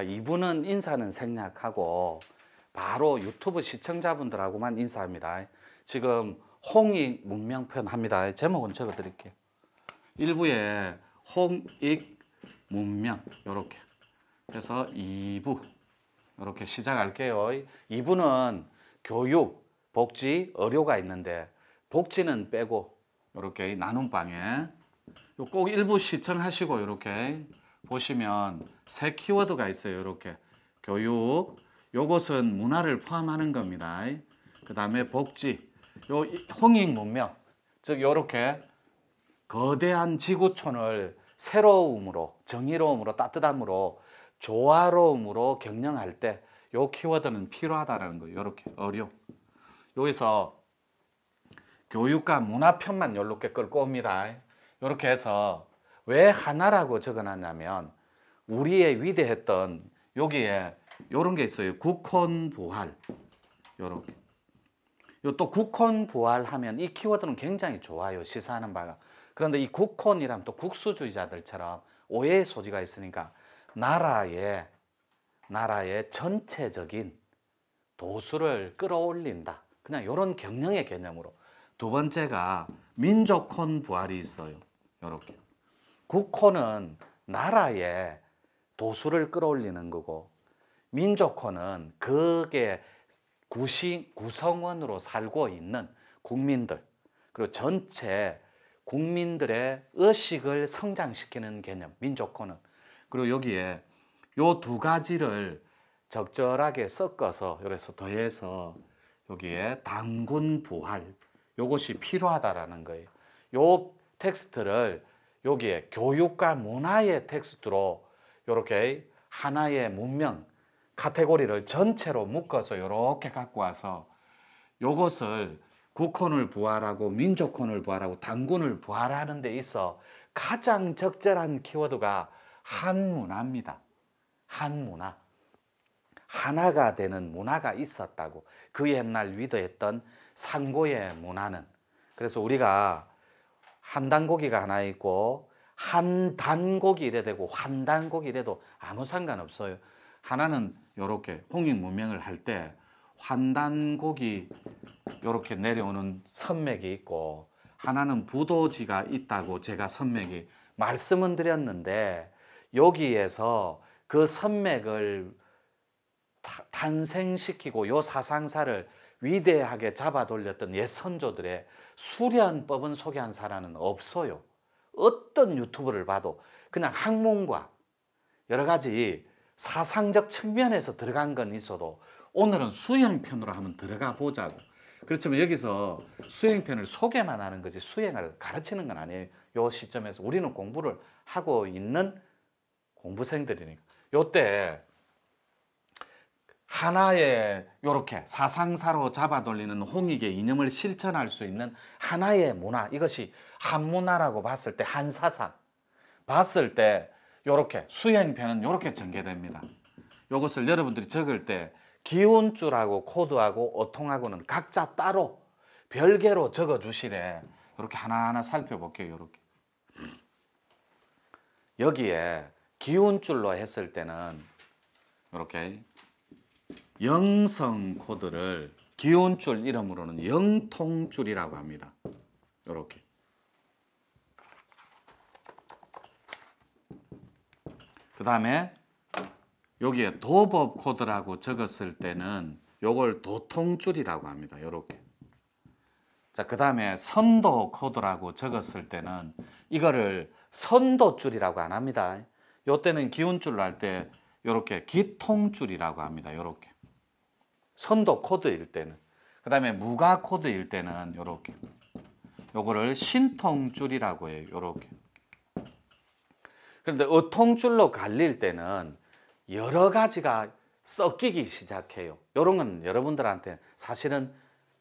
자, 2부는 인사는 생략하고 바로 유튜브 시청자분들하고만 인사합니다. 지금 홍익 문명편 합니다. 제목은 적어 드릴게요. 1부에 홍익 문명 이렇게 해서 2부 이렇게 시작할게요. 2부는 교육, 복지, 의료가 있는데 복지는 빼고 이렇게 나눔방에 꼭 일부 시청하시고 이렇게 보시면 세 키워드가 있어요. 이렇게 교육, 요것은 문화를 포함하는 겁니다. 그 다음에 복지, 요 홍익 문명, 즉 요렇게 거대한 지구촌을 새로움으로, 정의로움으로, 따뜻함으로, 조화로움으로 경영할 때 요 키워드는 필요하다라는 거예요. 요렇게 의료. 여기서 교육과 문화편만 요렇게 끌고 옵니다. 요렇게 해서 왜 하나라고 적어놨냐면 우리의 위대했던 여기에 요런 게 있어요. 국헌부활. 요렇게. 요 또 국헌부활 하면 이 키워드는 굉장히 좋아요. 시사하는 바가. 그런데 이 국헌이란 또 국수주의자들처럼 오해의 소지가 있으니까 나라의 전체적인 도수를 끌어올린다. 그냥 이런 경영의 개념으로. 두 번째가 민족혼 부활이 있어요. 이렇게. 국호는 나라의 도수를 끌어올리는 거고 민족혼은 그게 구성원으로 살고 있는 국민들 그리고 전체 국민들의 의식을 성장시키는 개념 민족혼은. 그리고 여기에 요 두 가지를 적절하게 섞어서 그래서 더해서 여기에 당군 부활 요것이 필요하다라는 거예요. 요 텍스트를 여기에 교육과 문화의 텍스트로 이렇게 하나의 문명 카테고리를 전체로 묶어서 이렇게 갖고 와서 요것을 국헌을 부활하고 민족혼을 부활하고 당군을 부활하는 데 있어 가장 적절한 키워드가 한문화입니다. 한문화. 하나가 되는 문화가 있었다고. 그 옛날 위대했던 상고의 문화는. 그래서 우리가 한단고기가 하나 있고 한단고기 이래 되고 환단고기 이래도 아무 상관없어요. 하나는 이렇게 홍익 문명을 할 때 환단고기 이렇게 내려오는 선맥이 있고 하나는 부도지가 있다고 제가 선맥이 말씀은 드렸는데 여기에서 그 선맥을 탄생시키고 요 사상사를 위대하게 잡아 돌렸던 옛 선조들의 수련법은 소개한 사람은 없어요. 어떤 유튜브를 봐도 그냥 학문과 여러 가지 사상적 측면에서 들어간 건 있어도 오늘은 수행편으로 한번 들어가 보자고. 그렇지만 여기서 수행편을 소개만 하는 거지 수행을 가르치는 건 아니에요. 요 시점에서 우리는 공부를 하고 있는 공부생들이니까. 요때 하나의 요렇게 사상사로 잡아 돌리는 홍익의 이념을 실천할 수 있는 하나의 문화, 이것이 한문화라고 봤을 때 한사상 봤을 때 요렇게 수행편은 요렇게 전개됩니다. 요것을 여러분들이 적을 때 기운줄하고 코드하고 어통하고는 각자 따로 별개로 적어 주시래. 이렇게 하나하나 살펴볼게요. 요렇게. 여기에 기운줄로 했을 때는 이렇게 영성 코드를 기운줄 이름으로는 영통줄이라고 합니다. 이렇게. 그 다음에 여기에 도법 코드라고 적었을 때는 요걸 도통줄이라고 합니다. 이렇게. 자, 그 다음에 선도 코드라고 적었을 때는 이거를 선도줄이라고 안 합니다. 요때는 기운줄로 할 때 이렇게 기통줄이라고 합니다. 이렇게. 선도 코드일 때는. 그 다음에 무가 코드일 때는 이렇게. 요거를 신통줄이라고 해요. 이렇게. 그런데 어통줄로 갈릴 때는 여러 가지가 섞이기 시작해요. 이런 건 여러분들한테 사실은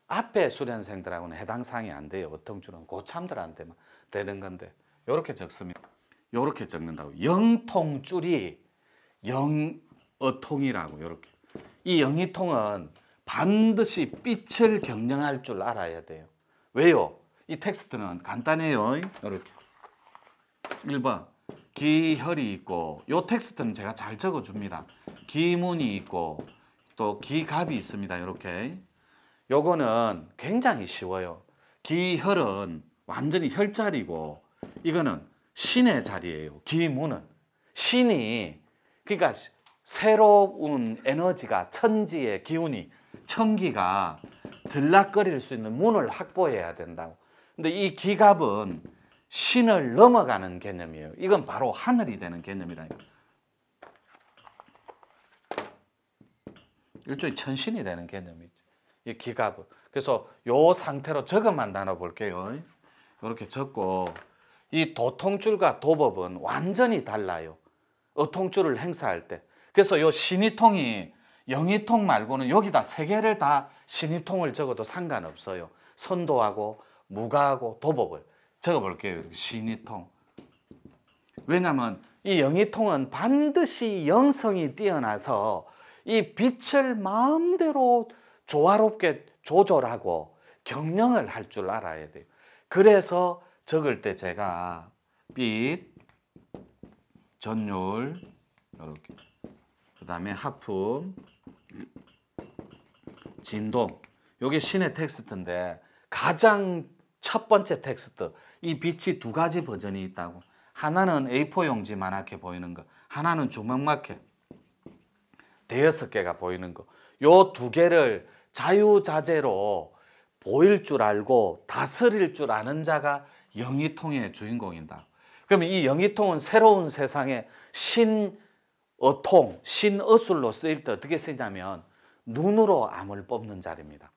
앞에 수련생들하고는 해당 사항이 안 돼요. 어통줄은 고참들한테만 되는 건데 이렇게 적습니다. 이렇게 적는다고. 영통줄이 영어통이라고. 이렇게. 이 영이통은 반드시 빛을 경영할 줄 알아야 돼요. 왜요? 이 텍스트는 간단해요. 이렇게. 1번 기혈이 있고 요 텍스트는 제가 잘 적어줍니다. 기문이 있고 또 기갑이 있습니다. 이렇게 요거는 굉장히 쉬워요. 기혈은 완전히 혈자리고 이거는 신의 자리예요. 기문은 신이 그러니까 새로운 에너지가 천지의 기운이 천기가 들락거릴 수 있는 문을 확보해야 된다고. 근데 이 기갑은 신을 넘어가는 개념이에요. 이건 바로 하늘이 되는 개념이라니까. 일종의 천신이 되는 개념이죠. 이 기갑은. 그래서 요 상태로 저것만 나눠볼게요. 이렇게 적고 이 도통줄과 도법은 완전히 달라요. 어통줄을 행사할 때. 그래서 요 신이통이 영이통 말고는 여기다 세 개를 다 신이통을 적어도 상관없어요. 선도하고 무가하고 도법을 적어볼게요. 이렇게 신이통. 왜냐하면 이 영이통은 반드시 영성이 뛰어나서 이 빛을 마음대로 조화롭게 조절하고 경영을 할 줄 알아야 돼요. 그래서 적을 때 제가 빛, 전율, 이렇게 그 다음에 하품, 진동, 이게 신의 텍스트인데 가장 첫 번째 텍스트, 이 빛이 두 가지 버전이 있다고. 하나는 A4 용지만하게 보이는 거, 하나는 주먹만하게 대여섯 개가 보이는 거. 요 두 개를 자유자재로 보일 줄 알고 다스릴 줄 아는 자가 영이통의 주인공이다. 그러면 이 영이통은 새로운 세상에 신어통, 신어술로 쓰일 때 어떻게 쓰냐면 눈으로 암을 뽑는 자리입니다.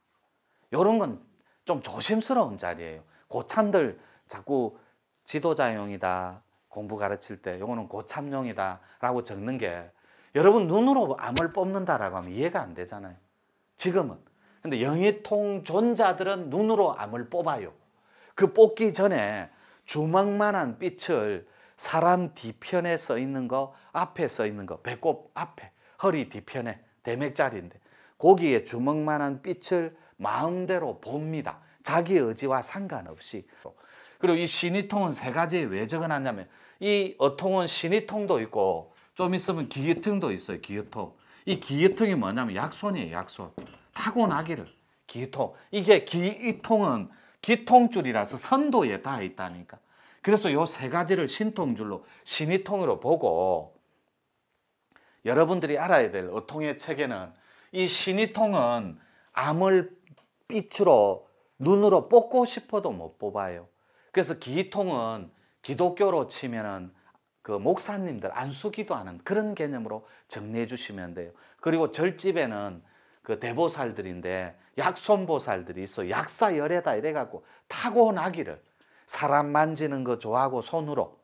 이런 건 좀 조심스러운 자리예요. 고참들 자꾸 지도자용이다, 공부 가르칠 때 이거는 고참용이다 라고 적는 게 여러분 눈으로 암을 뽑는다라고 하면 이해가 안 되잖아요. 지금은. 근데 영이통 존자들은 눈으로 암을 뽑아요. 그 뽑기 전에 주먹만한 빛을 사람 뒤편에 써 있는 거, 앞에 써 있는 거, 배꼽 앞에, 허리 뒤편에 대맥자리인데 거기에 주먹만한 빛을 마음대로 봅니다. 자기 의지와 상관없이. 그리고 이 신이통은 세 가지에 왜 적어놨냐면 이 어통은 신이통도 있고 좀 있으면 기의통도 있어요. 기의통. 이 기의통이 뭐냐면 약손이에요. 약손. 타고나기를. 기의통. 이게 기의통은 기통줄이라서 선도에 다 있다니까. 그래서 요 세 가지를 신통줄로 신이통으로 보고 여러분들이 알아야 될 어통의 체계는 이 신이통은 암을 빛으로 눈으로 뽑고 싶어도 못 뽑아요. 그래서 기통은 기독교로 치면은 그 목사님들 안수기도하는 그런 개념으로 정리해 주시면 돼요. 그리고 절집에는 그 대보살들인데 약손보살들이 있어. 약사열애다 이래갖고 타고나기를 사람 만지는 거 좋아하고 손으로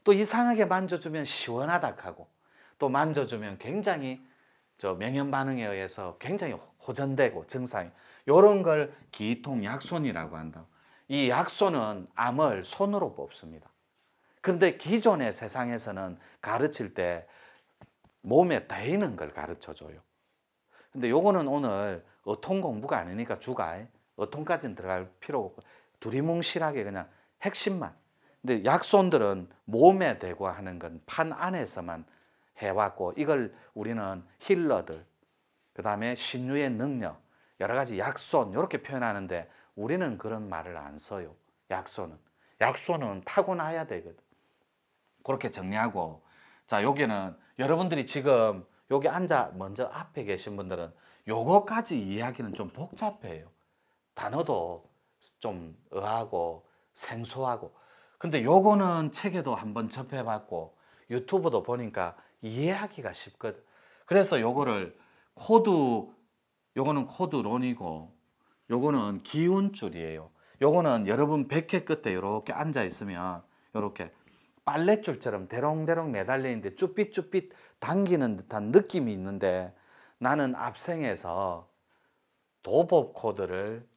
또 이상하게 만져주면 시원하다 하고 또 만져주면 굉장히 명현 반응에 의해서 굉장히 호전되고 증상이 이런 걸 기통 약손이라고 한다. 이 약손은 암을 손으로 뽑습니다. 그런데 기존의 세상에서는 가르칠 때 몸에 대이는 걸 가르쳐줘요. 근데 요거는 오늘 어통 공부가 아니니까 주가 어통까지는 들어갈 필요 없고 두리뭉실하게 그냥 핵심만. 근데 약손들은 몸에 대고 하는 건 판 안에서만 해왔고 이걸 우리는 힐러들, 그 다음에 신유의 능력, 여러 가지 약손 이렇게 표현하는데 우리는 그런 말을 안 써요. 약손은 타고나야 되거든. 그렇게 정리하고 자 여기는 여러분들이 지금 여기 앉아 먼저 앞에 계신 분들은 요거까지 이해하기는 좀 복잡해요. 단어도 좀 의아하고 생소하고 근데 요거는 책에도 한번 접해봤고 유튜브도 보니까 이해하기가 쉽거든. 그래서 요거를 요거는 코드론이고 요거는 기운줄이에요. 요거는 여러분 백회 끝에 이렇게 앉아 있으면 이렇게 빨랫줄처럼 대롱대롱 매달려 있는데 쭈삣쭈삣 당기는 듯한 느낌이 있는데 나는 압생에서 도법 코드를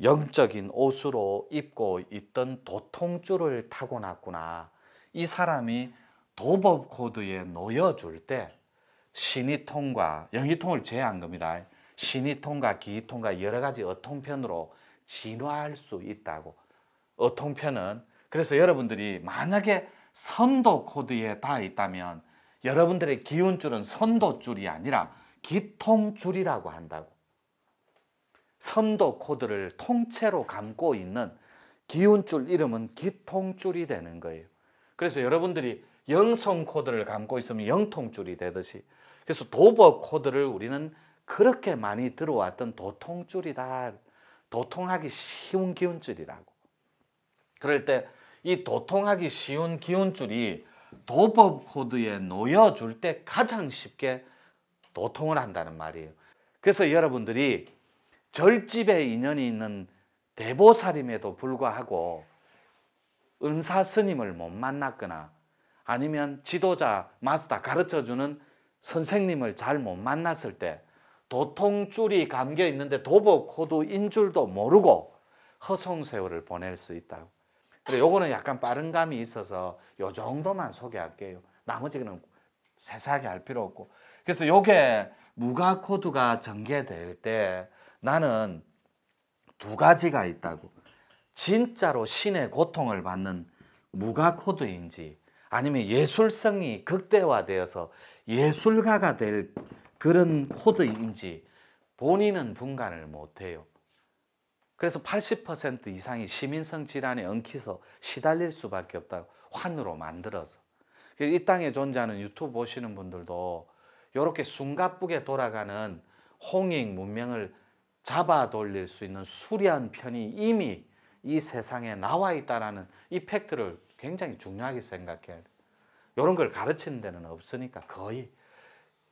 영적인 옷으로 입고 있던 도통줄을 타고났구나. 이 사람이 도법 코드에 놓여줄 때 신이통과 영이통을 제외한 겁니다. 신이통과 기이통과 여러 가지 어통편으로 진화할 수 있다고. 어통편은 그래서 여러분들이 만약에 선도 코드에 닿아 있다면 여러분들의 기운줄은 선도줄이 아니라 기통줄이라고 한다고. 선도 코드를 통째로 감고 있는 기운줄 이름은 기통줄이 되는 거예요. 그래서 여러분들이 영성 코드를 감고 있으면 영통줄이 되듯이, 그래서 도법 코드를 우리는 그렇게 많이 들어왔던 도통줄이다. 도통하기 쉬운 기운줄이라고. 그럴 때 이 도통하기 쉬운 기운줄이 도법 코드에 놓여줄 때 가장 쉽게 도통을 한다는 말이에요. 그래서 여러분들이 절집에 인연이 있는 대보살임에도 불구하고 은사 스님을 못 만났거나 아니면 지도자, 마스터 가르쳐주는 선생님을 잘 못 만났을 때 도통줄이 감겨 있는데 도법 코드인 줄도 모르고 허송세월을 보낼 수 있다고. 그래, 요거는 약간 빠른 감이 있어서 요 정도만 소개할게요. 나머지는 세세하게 할 필요 없고. 그래서 요게 무가 코드가 전개될 때 나는 두 가지가 있다고. 진짜로 신의 고통을 받는 무가 코드인지 아니면 예술성이 극대화되어서 예술가가 될 그런 코드인지 본인은 분간을 못해요. 그래서 80% 이상이 시민성 질환에 엉켜서 시달릴 수밖에 없다고. 환으로 만들어서. 이 땅에 존재하는 유튜브 보시는 분들도 이렇게 숨가쁘게 돌아가는 홍익 문명을 잡아 돌릴 수 있는 수려한 편이 이미 이 세상에 나와 있다는 이 팩트를 굉장히 중요하게 생각해야 돼요. 이런 걸 가르치는 데는 없으니까. 거의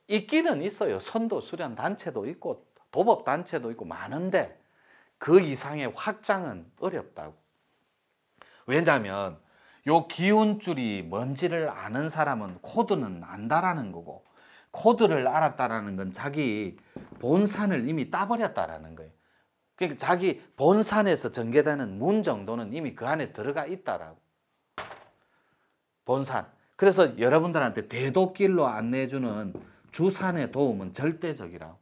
있기는 있어요. 선도 수련 단체도 있고 도법 단체도 있고 많은데 그 이상의 확장은 어렵다고. 왜냐하면 요 기운줄이 뭔지를 아는 사람은 코드는 안다라는 거고, 코드를 알았다라는 건 자기 본산을 이미 따버렸다라는 거예요. 그러니까 자기 본산에서 전개되는 문 정도는 이미 그 안에 들어가 있다라고. 본산. 그래서 여러분들한테 대도길로 안내해주는 주산의 도움은 절대적이라고.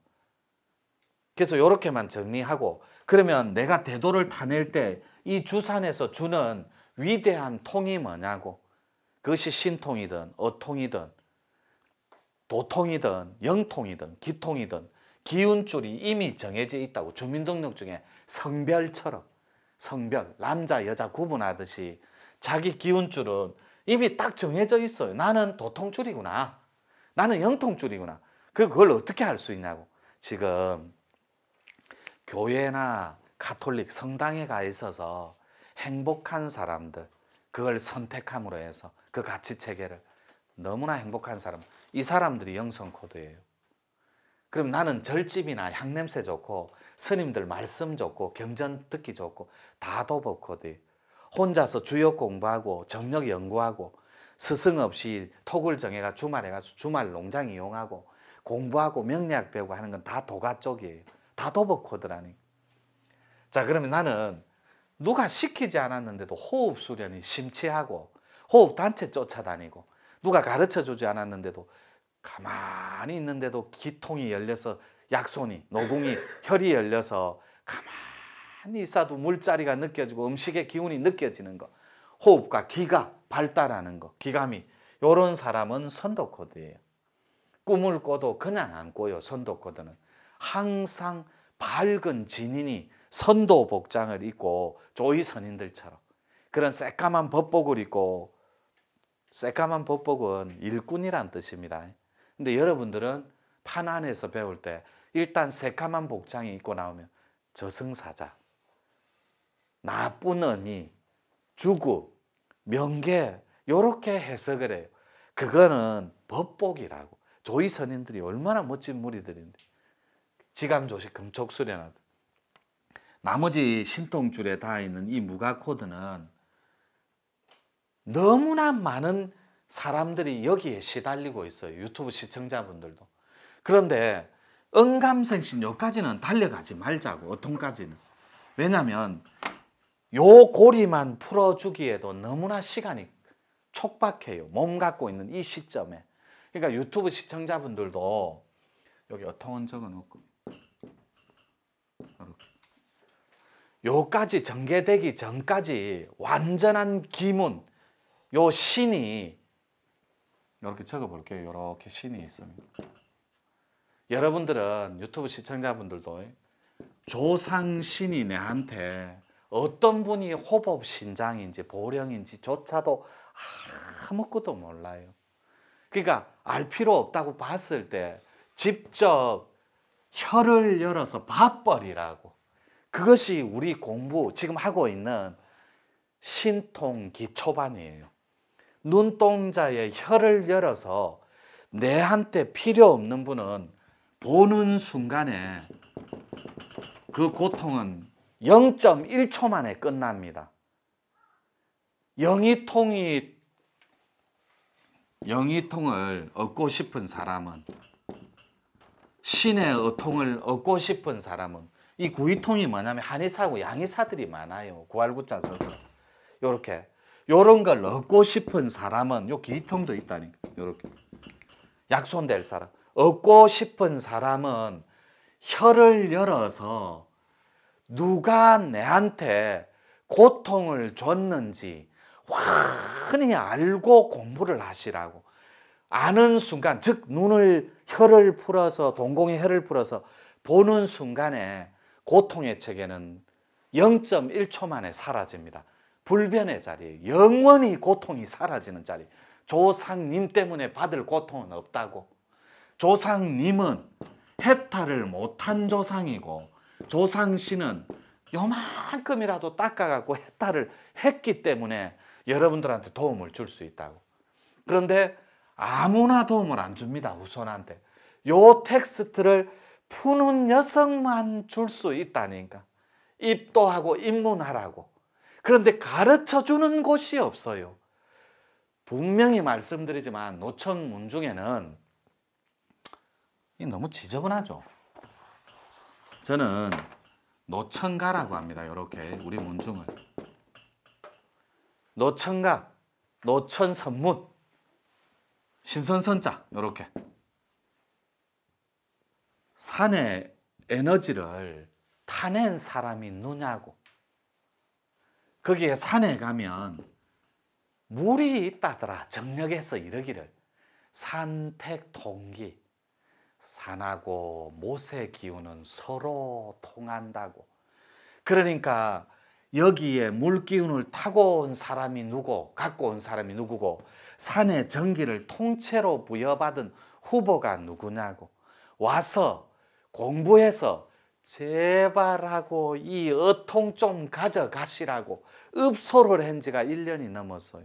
그래서 이렇게만 정리하고, 그러면 내가 대도를 타낼 때 이 주산에서 주는 위대한 통이 뭐냐고. 그것이 신통이든 어통이든 도통이든 영통이든 기통이든 기운줄이 이미 정해져 있다고. 주민등록증에 성별처럼, 성별, 남자 여자 구분하듯이 자기 기운줄은 이미 딱 정해져 있어요. 나는 도통줄이구나, 나는 영통줄이구나. 그걸 어떻게 할 수 있냐고. 지금 교회나 가톨릭 성당에 가 있어서 행복한 사람들, 그걸 선택함으로 해서 그 가치 체계를, 너무나 행복한 사람, 이 사람들이 영성 코드예요. 그럼 나는 절집이나 향냄새 좋고 스님들 말씀 좋고 경전 듣기 좋고 다 도법 코드예요. 혼자서 주역 공부하고 정력 연구하고 스승 없이 톡을 정해가 주말에 가서 주말 농장 이용하고 공부하고 명리학 배우고 하는 건 다 도가 쪽이에요. 다 도법 코드라니. 자, 그러면 나는 누가 시키지 않았는데도 호흡 수련이 심취하고 호흡 단체 쫓아다니고 누가 가르쳐 주지 않았는데도 가만히 있는데도 기통이 열려서 약손이, 노궁이, 혈이 열려서 가만히 있어도 물자리가 느껴지고 음식의 기운이 느껴지는 거, 호흡과 기가 발달하는 거, 기감이, 이런 사람은 선도 코드예요. 꿈을 꿔도 그냥 안 꿔요. 선도 코드는 항상 밝은 진인이 선도 복장을 입고 조이 선인들처럼 그런 새까만 법복을 입고, 새까만 법복은 일꾼이란 뜻입니다. 근데 여러분들은 판 안에서 배울 때 일단 새까만 복장이 입고 나오면 저승사자, 나쁜 의미, 주구, 명계, 이렇게 해석을 해요. 그거는 법복이라고. 조이 선인들이 얼마나 멋진 무리들인데, 지감조식 금촉수련하듯. 나머지 신통줄에 닿아 있는 이 무가 코드는 너무나 많은 사람들이 여기에 시달리고 있어요. 유튜브 시청자분들도. 그런데 언감생신 여기까지는 달려가지 말자고. 어통까지는. 왜냐하면 요 고리만 풀어주기에도 너무나 시간이 촉박해요. 몸 갖고 있는 이 시점에. 그러니까 유튜브 시청자분들도 여기 어통은 적어놓고 이렇게. 요까지 전개되기 전까지 완전한 기문, 요 신이 이렇게 적어볼게요. 이렇게 신이 있습니다. 여러분들은 유튜브 시청자분들도 조상신이 내한테 어떤 분이 호법신장인지 보령인지 조차도 아무것도 몰라요. 그러니까 알 필요 없다고 봤을 때 직접 혀를 열어서 봐버리라고. 그것이 우리 공부 지금 하고 있는 신통기 초반이에요. 눈동자의 혀를 열어서 내한테 필요 없는 분은 보는 순간에 그 고통은 0.1초 만에 끝납니다. 영이통을 얻고 싶은 사람은, 신의 어통을 얻고 싶은 사람은, 이 구이통이 뭐냐면 한의사고 양의사들이 많아요. 구할구자 써서 요렇게 요런 걸 얻고 싶은 사람은 요 기통도 있다니까. 요렇게 약손될 사람, 얻고 싶은 사람은 혀를 열어서 누가 내한테 고통을 줬는지 환히 알고 공부를 하시라고. 아는 순간, 즉 혀를 풀어서, 동공의 혀를 풀어서 보는 순간에 고통의 체계는 0.1초 만에 사라집니다. 불변의 자리에 영원히 고통이 사라지는 자리. 조상님 때문에 받을 고통은 없다고. 조상님은 해탈을 못한 조상이고, 조상신은 요만큼이라도 닦아갖고 해탈을 했기 때문에 여러분들한테 도움을 줄 수 있다고. 그런데 아무나 도움을 안 줍니다. 후손한테. 요 텍스트를 푸는 녀석만 줄 수 있다니까. 입도하고 입문하라고. 그런데 가르쳐주는 곳이 없어요. 분명히 말씀드리지만 노천 문중에는 너무 지저분하죠. 저는 노천가라고 합니다. 이렇게 우리 문중을. 노천가, 노천선문, 신선선자 이렇게. 산의 에너지를 타낸 사람이 누냐고. 거기에 산에 가면 물이 있다더라. 정력에서 이러기를 산택통기, 산하고 못의 기운은 서로 통한다고. 그러니까 여기에 물 기운을 타고 온 사람이 누구, 갖고 온 사람이 누구고, 산의 전기를 통째로 부여받은 후보가 누구냐고. 와서 공부해서 제발 하고 이 어통 좀 가져가시라고 읍소를 한 지가 1년이 넘었어요.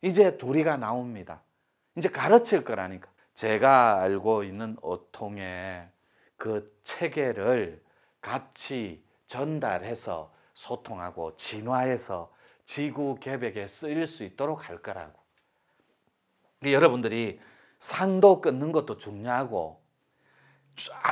이제 둘이가 나옵니다. 이제 가르칠 거라니까. 제가 알고 있는 어통의 그 체계를 같이 전달해서 소통하고 진화해서 지구 개벽에 쓰일 수 있도록 할 거라고. 여러분들이 상도 끊는 것도 중요하고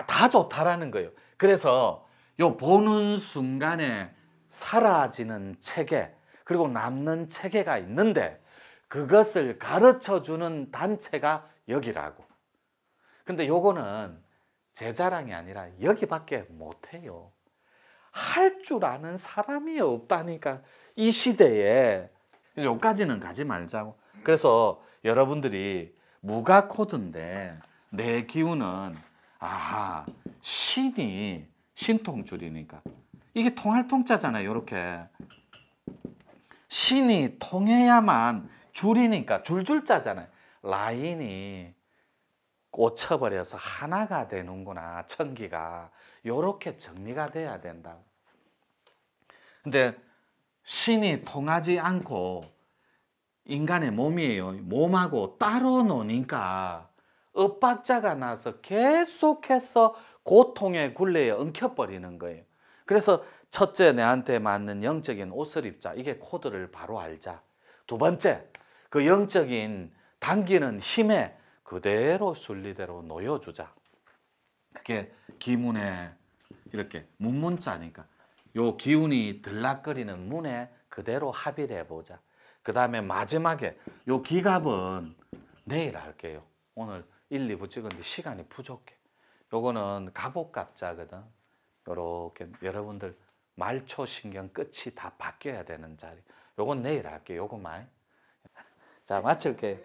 다 좋다라는 거예요. 그래서 요 보는 순간에 사라지는 체계, 그리고 남는 체계가 있는데 그것을 가르쳐주는 단체가 여기라고. 근데 요거는 제 자랑이 아니라 여기밖에 못해요. 할 줄 아는 사람이 없다니까. 이 시대에. 여기까지는 가지 말자고. 그래서 여러분들이 무가 코드인데 내 기운은 신이 신통줄이니까 이게 통할 통자잖아요. 이렇게 신이 통해야만 줄이니까 줄줄자잖아요. 라인이 꽂혀버려서 하나가 되는구나. 천기가 요렇게 정리가 돼야 된다고. 근데 신이 통하지 않고 인간의 몸이에요. 몸하고 따로 노니까 엇박자가 나서 계속해서 고통의 굴레에 엉켜버리는 거예요. 그래서 첫째, 내한테 맞는 영적인 옷을 입자. 이게 코드를 바로 알자. 두 번째, 그 영적인 당기는 힘에 그대로 순리대로 놓여주자. 그게 기문에 이렇게 문문자니까 요 기운이 들락거리는 문에 그대로 합의를 해보자. 그 다음에 마지막에 요 기갑은 내일 할게요. 오늘 1, 2부 찍었는데 시간이 부족해. 요거는 갑옷갑자거든. 요렇게 여러분들 말초 신경 끝이 다 바뀌어야 되는 자리. 요건 내일 할게요. 요거만. 자, 마칠게요.